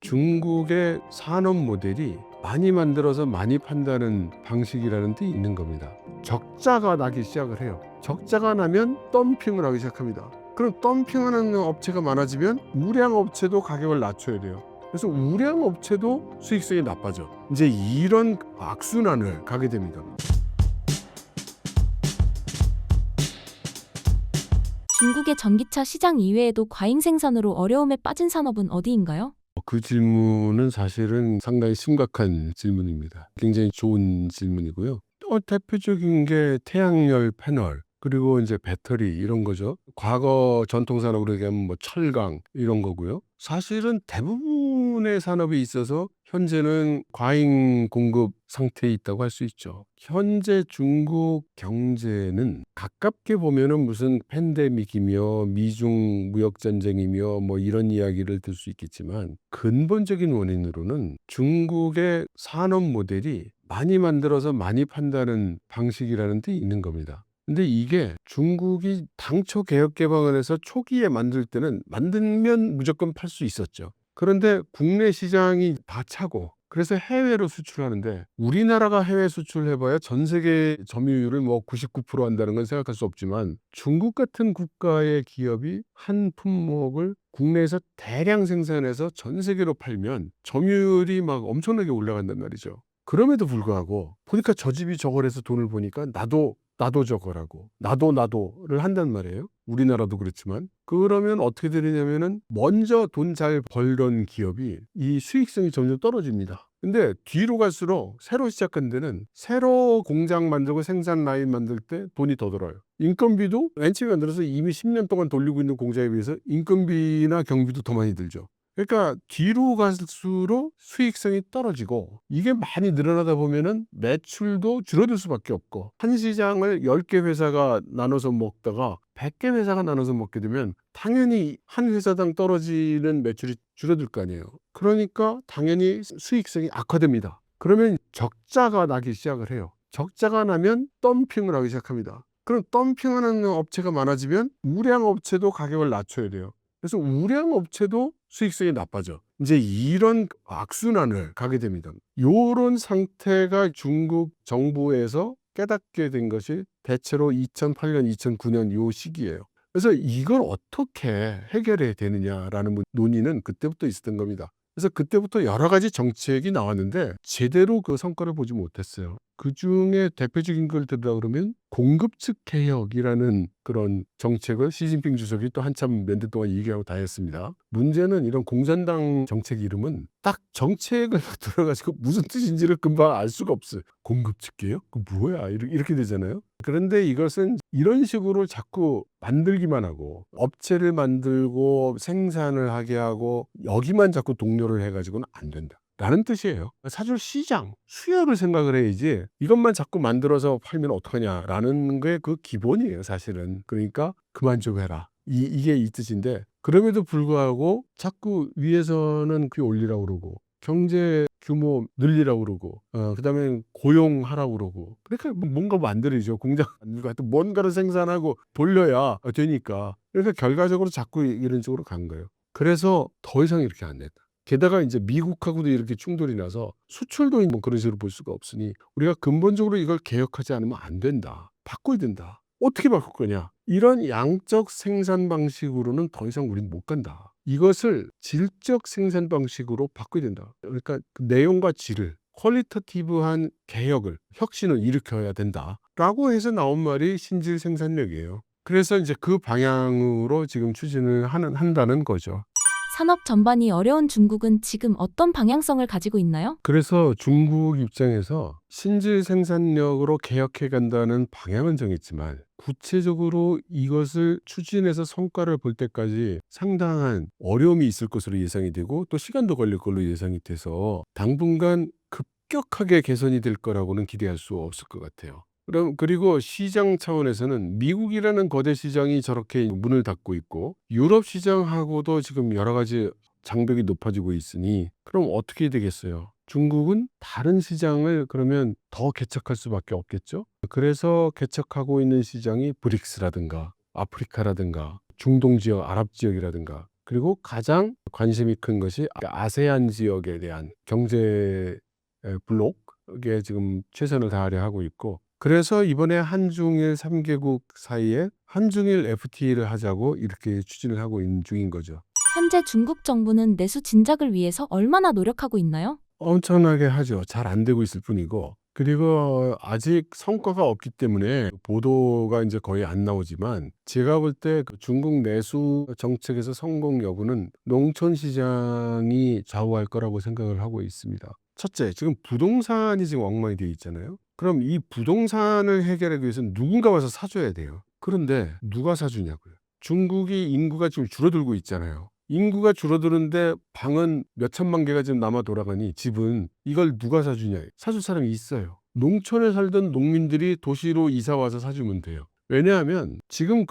중국의 산업 모델이 많이 만들어서 많이 판다는 방식이라는 데 있는 겁니다. 적자가 나기 시작을 해요. 적자가 나면 덤핑을 하기 시작합니다. 그럼 덤핑하는 업체가 많아지면 우량 업체도 가격을 낮춰야 돼요. 그래서 우량 업체도 수익성이 나빠져. 이제 이런 악순환을 가게 됩니다. 중국의 전기차 시장 이외에도 과잉 생산으로 어려움에 빠진 산업은 어디인가요? 그 질문은 사실은 상당히 심각한 질문입니다. 굉장히 좋은 질문이고요. 대표적인 게 태양열 패널, 그리고 이제 배터리 이런 거죠. 과거 전통 산업으로 얘기하면 뭐 철강 이런 거고요. 사실은 대부분의 산업에 있어서 현재는 과잉 공급 상태에 있다고 할 수 있죠. 현재 중국 경제는 가깝게 보면은 무슨 팬데믹이며 미중 무역 전쟁이며 뭐 이런 이야기를 들 수 있겠지만, 근본적인 원인으로는 중국의 산업 모델이 많이 만들어서 많이 판다는 방식이라는 데 있는 겁니다. 근데 이게 중국이 당초 개혁 개방을 해서 초기에 만들 때는 만들면 무조건 팔 수 있었죠. 그런데 국내 시장이 다 차고, 그래서 해외로 수출하는데, 우리나라가 해외 수출해봐야 전 세계 점유율을 뭐 99% 한다는 건 생각할 수 없지만, 중국 같은 국가의 기업이 한 품목을 국내에서 대량 생산해서 전 세계로 팔면 점유율이 막 엄청나게 올라간단 말이죠. 그럼에도 불구하고 보니까 저 집이 저걸 해서 돈을 보니까 나도 저거라고 나도를 한단 말이에요. 우리나라도 그렇지만. 그러면 어떻게 되느냐면은 먼저 돈 잘 벌던 기업이 이 수익성이 점점 떨어집니다. 근데 뒤로 갈수록 새로 시작한 데는 새로 공장 만들고 생산 라인 만들 때 돈이 더 들어요. 인건비도 맨 처음에 만들어서 이미 10년 동안 돌리고 있는 공장에 비해서 인건비나 경비도 더 많이 들죠. 그러니까 뒤로 갈수록 수익성이 떨어지고, 이게 많이 늘어나다 보면은 매출도 줄어들 수밖에 없고, 한 시장을 10개 회사가 나눠서 먹다가 100개 회사가 나눠서 먹게 되면 당연히 한 회사당 떨어지는 매출이 줄어들 거 아니에요. 그러니까 당연히 수익성이 악화됩니다. 그러면 적자가 나기 시작을 해요. 적자가 나면 덤핑을 하기 시작합니다. 그럼 덤핑하는 업체가 많아지면 우량 업체도 가격을 낮춰야 돼요. 그래서 우량 업체도 수익성이 나빠져. 이제 이런 악순환을 가게 됩니다. 이런 상태가 중국 정부에서 깨닫게 된 것이 대체로 2008년, 2009년 요 시기예요. 그래서 이걸 어떻게 해결해야 되느냐라는 논의는 그때부터 있었던 겁니다. 그래서 그때부터 여러 가지 정책이 나왔는데 제대로 그 성과를 보지 못했어요. 그 중에 대표적인 걸 들으라 그러면 공급측 개혁이라는 그런 정책을 시진핑 주석이 또 한참 몇 년 동안 얘기하고 다녔습니다. 문제는 이런 공산당 정책 이름은 딱 정책을 들어가지고 무슨 뜻인지를 금방 알 수가 없어요. 공급측 개혁? 그 뭐야? 이렇게 되잖아요. 그런데 이것은 이런 식으로 자꾸 만들기만 하고, 업체를 만들고 생산을 하게 하고 여기만 자꾸 독려를 해가지고는 안 된다 라는 뜻이에요. 사실 시장, 수요를 생각을 해야지 이것만 자꾸 만들어서 팔면 어떡하냐라는 게 그 기본이에요, 사실은. 그러니까 그만 좀 해라. 이게 이 뜻인데, 그럼에도 불구하고 자꾸 위에서는 그 올리라고 그러고, 경제 규모 늘리라고 그러고, 그다음에 고용하라고 그러고, 그러니까 뭔가 만들어야죠. 공장 만들고 하여튼 뭔가를 생산하고 돌려야 되니까. 그러니까 결과적으로 자꾸 이런 쪽으로 간 거예요. 그래서 더 이상 이렇게 안 된다. 게다가 이제 미국하고도 이렇게 충돌이 나서 수출도 뭐 그런 식으로 볼 수가 없으니 우리가 근본적으로 이걸 개혁하지 않으면 안 된다. 바꿔야 된다. 어떻게 바꿀 거냐? 이런 양적 생산 방식으로는 더 이상 우리는 못 간다. 이것을 질적 생산 방식으로 바꿔야 된다. 그러니까 그 내용과 질을, 퀄리터티브한 개혁을, 혁신을 일으켜야 된다라고 해서 나온 말이 신질 생산력이에요. 그래서 이제 그 방향으로 지금 추진을 한다는 거죠. 산업 전반이 어려운 중국은 지금 어떤 방향성을 가지고 있나요? 그래서 중국 입장에서 신질 생산력으로 개혁해 간다는 방향은 정했지만, 구체적으로 이것을 추진해서 성과를 볼 때까지 상당한 어려움이 있을 것으로 예상이 되고, 또 시간도 걸릴 걸로 예상이 돼서 당분간 급격하게 개선이 될 거라고는 기대할 수 없을 것 같아요. 그리고 시장 차원에서는 미국이라는 거대 시장이 저렇게 문을 닫고 있고, 유럽 시장하고도 지금 여러 가지 장벽이 높아지고 있으니 그럼 어떻게 되겠어요? 중국은 다른 시장을 그러면 더 개척할 수밖에 없겠죠. 그래서 개척하고 있는 시장이 브릭스라든가 아프리카라든가 중동 지역, 아랍 지역이라든가, 그리고 가장 관심이 큰 것이 아세안 지역에 대한 경제 블록에 지금 최선을 다하려 하고 있고, 그래서 이번에 한중일 3개국 사이에 한중일 FTA를 하자고 이렇게 추진을 하고 있는 중인 거죠. 현재 중국 정부는 내수 진작을 위해서 얼마나 노력하고 있나요? 엄청나게 하죠. 잘 안 되고 있을 뿐이고, 그리고 아직 성과가 없기 때문에 보도가 이제 거의 안 나오지만, 제가 볼 때 중국 내수 정책에서 성공 여부는 농촌 시장이 좌우할 거라고 생각을 하고 있습니다. 첫째, 지금 부동산이 지금 엉망이 되어 있잖아요. 그럼 이 부동산을 해결하기 위해서는 누군가 와서 사줘야 돼요. 그런데 누가 사주냐고요. 중국이 인구가 지금 줄어들고 있잖아요. 인구가 줄어드는데 방은 몇 천만 개가 지금 남아 돌아가니 집은 이걸 누가 사주냐. 사줄 사람이 있어요. 농촌에 살던 농민들이 도시로 이사 와서 사주면 돼요. 왜냐하면 지금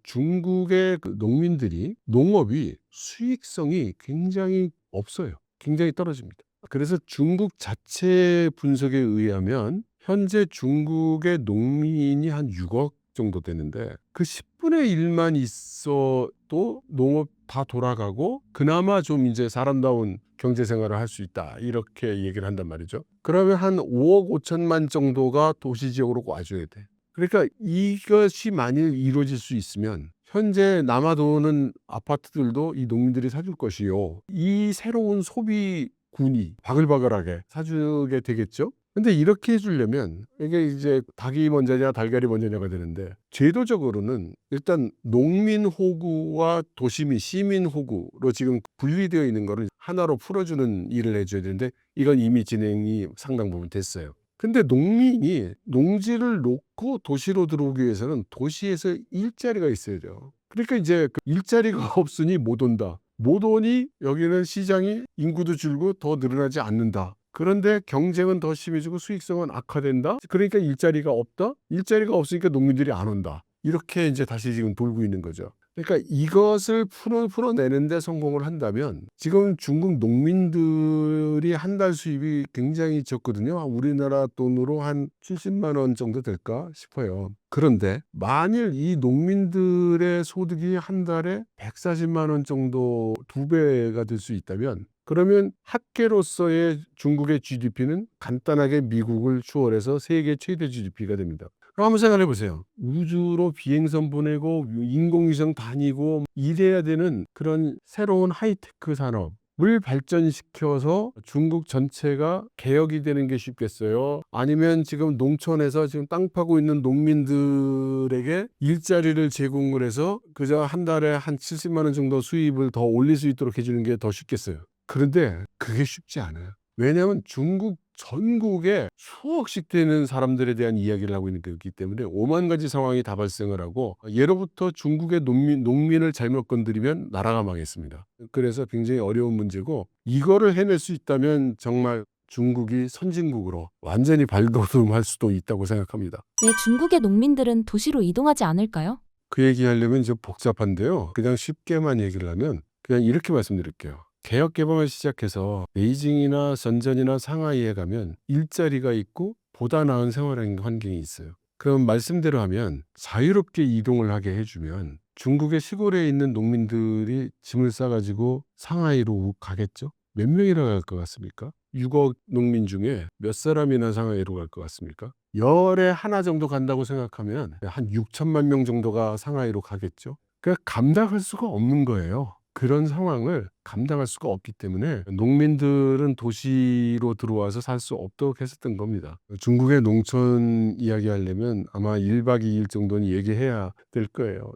중국의 농민들이 농업이 수익성이 굉장히 없어요. 굉장히 떨어집니다. 그래서 중국 자체 분석에 의하면 현재 중국의 농민이 한 6억 정도 되는데, 그 10분의 1만 있어도 농업 다 돌아가고 그나마 좀 이제 사람다운 경제 생활을 할 수 있다, 이렇게 얘기를 한단 말이죠. 그러면 한 5억 5천만 정도가 도시 지역으로 와줘야 돼. 그러니까 이것이 만일 이루어질 수 있으면 현재 남아도는 아파트들도 이 농민들이 사줄 것이요, 이 새로운 소비군이 바글바글하게 사주게 되겠죠. 근데 이렇게 해주려면 이게 이제 닭이 먼저냐 달걀이 먼저냐가 되는데, 제도적으로는 일단 농민 호구와 도시민 시민 호구로 지금 분리되어 있는 거를 하나로 풀어주는 일을 해줘야 되는데, 이건 이미 진행이 상당 부분 됐어요. 근데 농민이 농지를 놓고 도시로 들어오기 위해서는 도시에서 일자리가 있어야 돼요. 그러니까 이제 일자리가 없으니 못 온다. 못 오니 여기는 시장이 인구도 줄고 더 늘어나지 않는다. 그런데 경쟁은 더 심해지고 수익성은 악화된다. 그러니까 일자리가 없다. 일자리가 없으니까 농민들이 안 온다. 이렇게 이제 다시 지금 돌고 있는 거죠. 그러니까 이것을 풀어내는데 성공을 한다면, 지금 중국 농민들이 한 달 수입이 굉장히 적거든요. 우리나라 돈으로 한 70만 원 정도 될까 싶어요. 그런데 만일 이 농민들의 소득이 한 달에 140만 원 정도, 2배가 될 수 있다면, 그러면 학계로서의 중국의 GDP는 간단하게 미국을 추월해서 세계 최대 GDP가 됩니다. 그럼 한번 생각해 보세요. 우주로 비행선 보내고 인공위성 다니고 이래야 되는 그런 새로운 하이테크 산업을 발전시켜서 중국 전체가 개혁이 되는 게 쉽겠어요? 아니면 지금 농촌에서 지금 땅 파고 있는 농민들에게 일자리를 제공을 해서 그저 한 달에 한 70만 원 정도 수입을 더 올릴 수 있도록 해주는 게 더 쉽겠어요? 그런데 그게 쉽지 않아요. 왜냐하면 중국 전국에 수억씩 되는 사람들에 대한 이야기를 하고 있는 거기 때문에 5만 가지 상황이 다 발생을 하고, 예로부터 중국의 농민을 잘못 건드리면 나라가 망했습니다. 그래서 굉장히 어려운 문제고, 이거를 해낼 수 있다면 정말 중국이 선진국으로 완전히 발돋움할 수도 있다고 생각합니다. 왜 중국의 농민들은 도시로 이동하지 않을까요? 그 얘기하려면 좀 복잡한데요. 그냥 쉽게만 얘기를 하면 그냥 이렇게 말씀드릴게요. 개혁 개방을 시작해서 베이징이나 전전이나 상하이에 가면 일자리가 있고 보다 나은 생활 환경이 있어요. 그럼 말씀대로 하면 자유롭게 이동을 하게 해주면 중국의 시골에 있는 농민들이 짐을 싸가지고 상하이로 가겠죠? 몇 명이나 갈 것 같습니까? 6억 농민 중에 몇 사람이나 상하이로 갈 것 같습니까? 열에 하나 정도 간다고 생각하면 한 6천만 명 정도가 상하이로 가겠죠? 그러니까 감당할 수가 없는 거예요. 그런 상황을 감당할 수가 없기 때문에 농민들은 도시로 들어와서 살 수 없도록 했었던 겁니다. 중국의 농촌 이야기하려면 아마 1박 2일 정도는 얘기해야 될 거예요.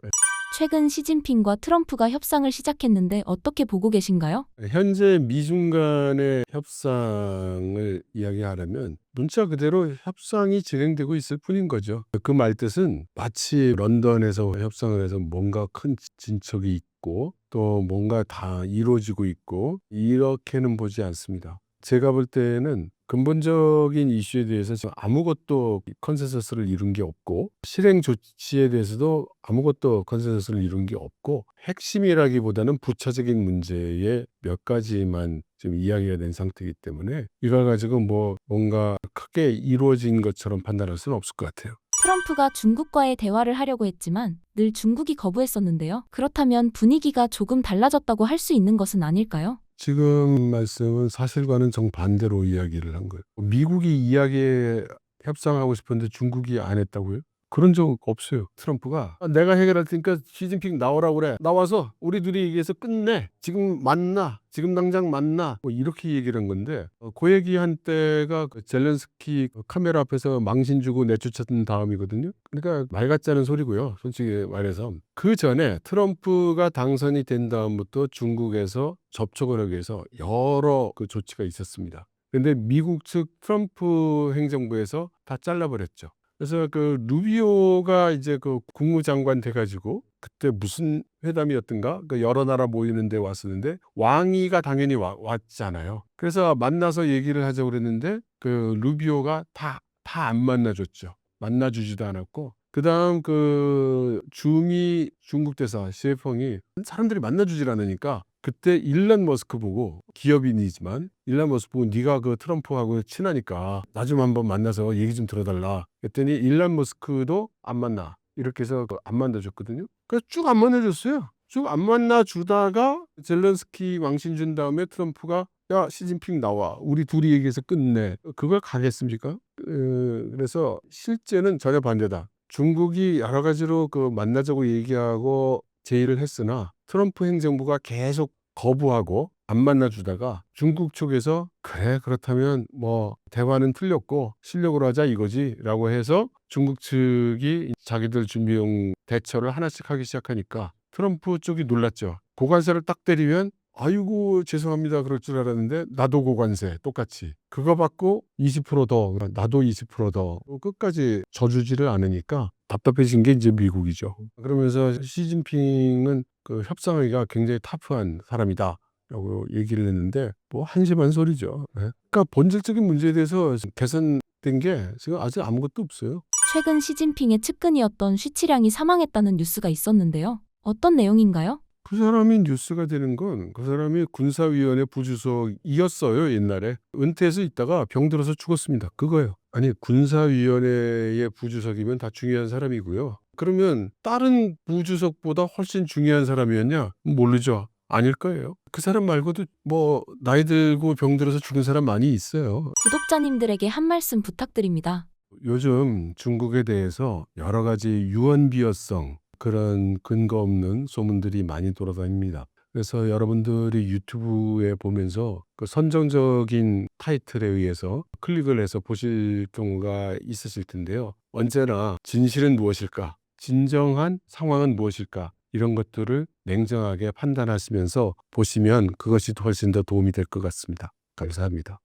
최근 시진핑과 트럼프가 협상을 시작했는데 어떻게 보고 계신가요? 현재 미중 간의 협상을 이야기하려면 문자 그대로 협상이 진행되고 있을 뿐인 거죠. 그 말뜻은 마치 런던에서 협상을 해서 뭔가 큰 진척이 있고 또 뭔가 다 이루어지고 있고 이렇게는 보지 않습니다. 제가 볼 때는 근본적인 이슈에 대해서 지금 아무것도 컨센서스를 이룬 게 없고, 실행 조치에 대해서도 아무것도 컨센서스를 이룬 게 없고, 핵심이라기보다는 부차적인 문제에 몇 가지만 지금 이야기가 된 상태이기 때문에 이걸 가지고 뭔가 크게 이루어진 것처럼 판단할 수는 없을 것 같아요. 트럼프가 중국과의 대화를 하려고 했지만 늘 중국이 거부했었는데요. 그렇다면 분위기가 조금 달라졌다고 할 수 있는 것은 아닐까요? 지금 말씀은 사실과는 정반대로 이야기를 한 거예요. 미국이 이야기에 협상하고 싶었는데 중국이 안 했다고요? 그런 적 없어요. 트럼프가 내가 해결할 테니까 시진핑 나오라고 그래. 나와서 우리 둘이 얘기해서 끝내. 지금 만나. 지금 당장 만나. 뭐 이렇게 얘기를 한 건데 그 얘기한 때가 그 젤렌스키 카메라 앞에서 망신 주고 내쫓았던 다음이거든요. 그러니까 말 같지 않은 소리고요. 솔직히 말해서. 그 전에 트럼프가 당선이 된 다음부터 중국에서 접촉을 하기 위해서 여러 그 조치가 있었습니다. 근데 미국 측 트럼프 행정부에서 다 잘라버렸죠. 그래서 그 루비오가 이제 그 국무장관 돼가지고 그때 무슨 회담이었던가 그 여러 나라 모이는 데 왔었는데 왕이가 당연히 왔잖아요. 그래서 만나서 얘기를 하자고 그랬는데 그 루비오가 다 안 만나줬죠. 만나주지도 않았고 그다음 그 중이 중국 대사 시에펑이 사람들이 만나주질 않으니까 그때 일론 머스크 보고 기업인이지만 일론 머스크 보고 네가 그 트럼프하고 친하니까 나 좀 한번 만나서 얘기 좀 들어달라. 그랬더니 일론 머스크도 안 만나. 이렇게 해서 안 만나줬거든요. 그래서 쭉 안 만나줬어요. 쭉 안 만나주다가 젤렌스키 망신 준 다음에 트럼프가 야 시진핑 나와. 우리 둘이 얘기해서 끝내. 그걸 가겠습니까? 그래서 실제는 전혀 반대다. 중국이 여러 가지로 그 만나자고 얘기하고 제의를 했으나 트럼프 행정부가 계속 거부하고 안 만나주다가 중국 쪽에서 그래 그렇다면 뭐 대화는 틀렸고 실력으로 하자 이거지라고 해서 중국 측이 자기들 준비용 대처를 하나씩 하기 시작하니까 트럼프 쪽이 놀랐죠. 고관세를 딱 때리면 아이고 죄송합니다 그럴 줄 알았는데 나도 고관세 똑같이 그거 받고 20% 더 나도 20% 더 끝까지 져주지를 않으니까 답답해진 게 이제 미국이죠. 그러면서 시진핑은 그 협상하기가 굉장히 터프한 사람이다 라고 얘기를 했는데 뭐 한심한 소리죠. 네. 그러니까 본질적인 문제에 대해서 개선된 게 지금 아직 아무것도 없어요. 최근 시진핑의 측근이었던 쉬치량이 사망했다는 뉴스가 있었는데요. 어떤 내용인가요? 그 사람이 뉴스가 되는 건 그 사람이 군사위원회 부주석이었어요. 옛날에 은퇴해서 있다가 병들어서 죽었습니다. 그거예요. 아니 군사위원회의 부주석이면 다 중요한 사람이고요. 그러면 다른 부주석보다 훨씬 중요한 사람이었냐? 모르죠. 아닐 거예요. 그 사람 말고도 뭐 나이 들고 병들어서 죽은 사람 많이 있어요. 구독자님들에게 한 말씀 부탁드립니다. 요즘 중국에 대해서 여러 가지 유언비어성 그런 근거 없는 소문들이 많이 돌아다닙니다. 그래서 여러분들이 유튜브에 보면서 그 선정적인 타이틀에 의해서 클릭을 해서 보실 경우가 있으실 텐데요. 언제나 진실은 무엇일까? 진정한 상황은 무엇일까? 이런 것들을 냉정하게 판단하시면서 보시면 그것이 훨씬 더 도움이 될 것 같습니다. 감사합니다.